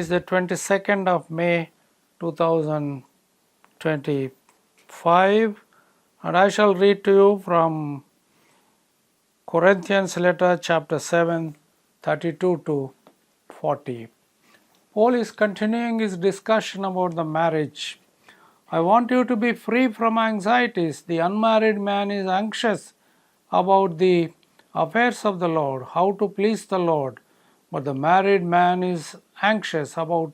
is the 22nd of May 2025, and I shall read to you from Corinthians letter chapter 7, 32 to 40. Paul is continuing his discussion about the marriage. I want you to be free from anxieties. The unmarried man is anxious about the affairs of the Lord, how to please the Lord. But the married man is anxious about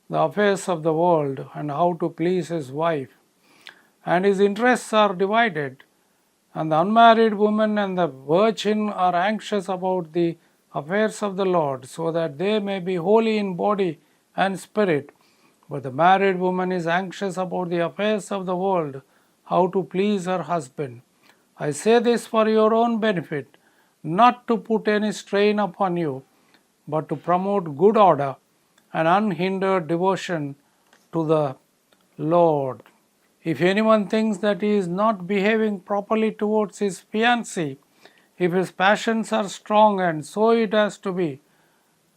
the affairs of the world and how to please his wife. And his interests are divided. And the unmarried woman and the virgin are anxious about the affairs of the Lord, so that they may be holy in body and spirit. But the married woman is anxious about the affairs of the world, how to please her husband. I say this for your own benefit, not to put any strain upon you, but to promote good order and unhindered devotion to the Lord. If anyone thinks that he is not behaving properly towards his fiancée, if his passions are strong, and so it has to be,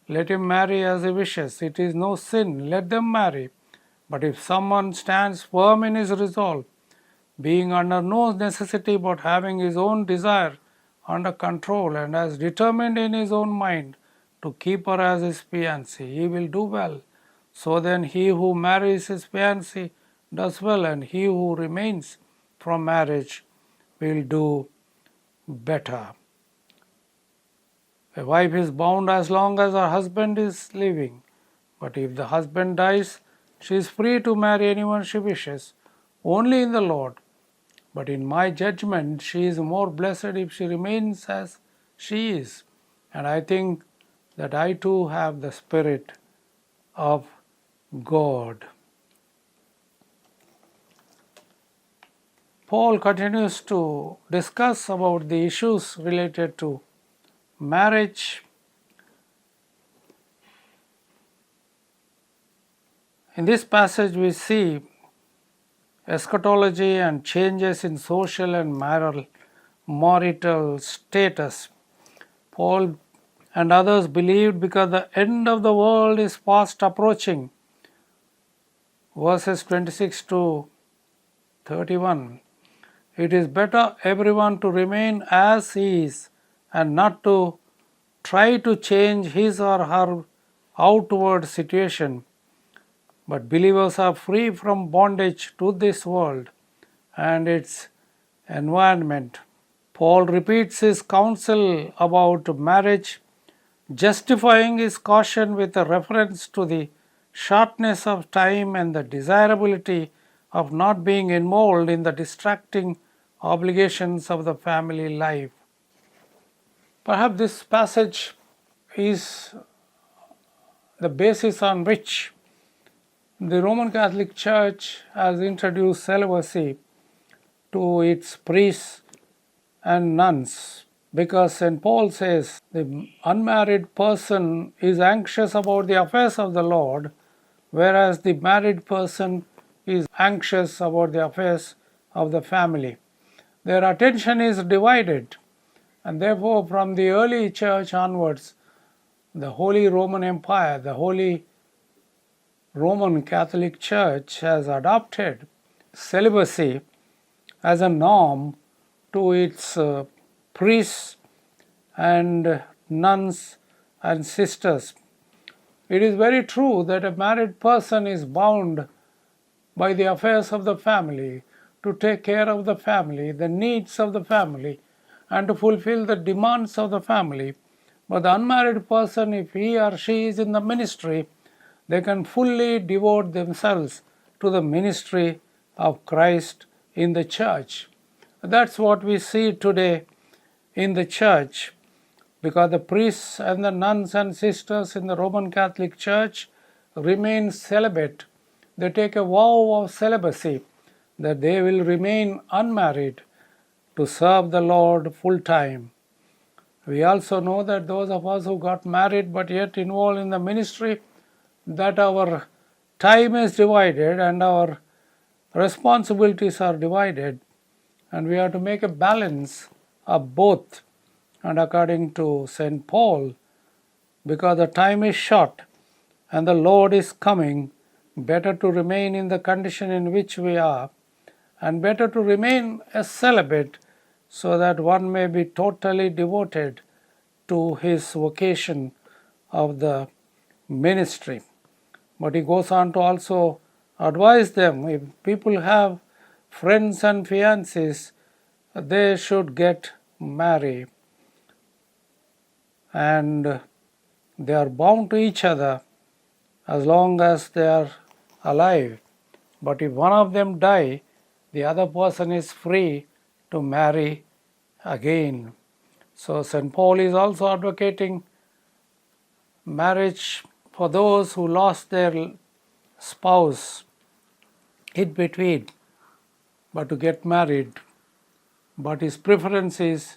let him marry as he wishes. It is no sin, let them marry. But if someone stands firm in his resolve, being under no necessity but having his own desire under control, and as determined in his own mind to keep her as his fiancée, he will do well. So then he who marries his fiancée does well, and he who remains from marriage will do better. A wife is bound as long as her husband is living, but if the husband dies, she is free to marry anyone she wishes, only in the Lord. But in my judgment, she is more blessed if she remains as she is. And I think that I too have the Spirit of God. Paul continues to discuss about the issues related to marriage. In this passage we see eschatology and changes in social and marital status. Paul and others believed because the end of the world is fast approaching. Verses 26 to 31. It is better everyone to remain as he is and not to try to change his or her outward situation. But believers are free from bondage to this world and its environment. Paul repeats his counsel about marriage, justifying his caution with a reference to the shortness of time and the desirability of not being involved in the distracting obligations of the family life. Perhaps this passage is the basis on which the Roman Catholic Church has introduced celibacy to its priests and nuns, because St. Paul says the unmarried person is anxious about the affairs of the Lord, whereas the married person is anxious about the affairs of the family. Their attention is divided, and therefore from the early church onwards, the Holy Roman Empire, the Holy Roman Catholic Church has adopted celibacy as a norm to its priests and nuns and sisters. It is very true that a married person is bound by the affairs of the family to take care of the family, the needs of the family, and to fulfill the demands of the family. But the unmarried person, if he or she is in the ministry, they can fully devote themselves to the ministry of Christ in the church. That's what we see today in the church, because the priests and the nuns and sisters in the Roman Catholic Church remain celibate. They take a vow of celibacy that they will remain unmarried to serve the Lord full time. We also know that those of us who got married but yet involved in the ministry, that our time is divided and our responsibilities are divided, and we have to make a balance of both. And according to St. Paul, because the time is short, and the Lord is coming, better to remain in the condition in which we are, and better to remain a celibate so that one may be totally devoted to his vocation of the ministry. But he goes on to also advise them, if people have friends and fiancés, they should get married, and they are bound to each other as long as they are alive. But if one of them die, the other person is free to marry again. So St. Paul is also advocating marriage for those who lost their spouse in between, but to get married. But his preference is,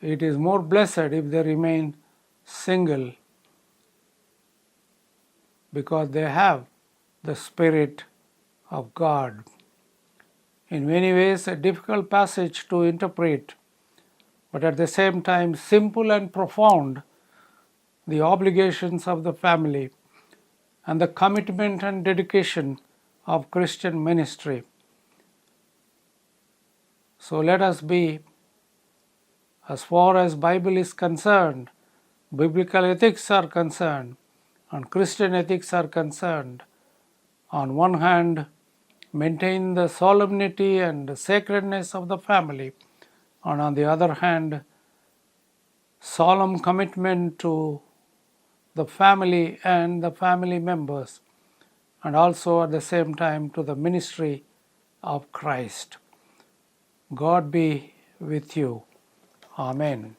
it is more blessed if they remain single, because they have the Spirit of God. In many ways, a difficult passage to interpret, but at the same time simple and profound, the obligations of the family and the commitment and dedication of Christian ministry. So let us be, as far as Bible is concerned, biblical ethics are concerned, and Christian ethics are concerned, on one hand, maintain the solemnity and the sacredness of the family, and on the other hand, solemn commitment to the family and the family members, and also at the same time to the ministry of Christ. God be with you. Amen.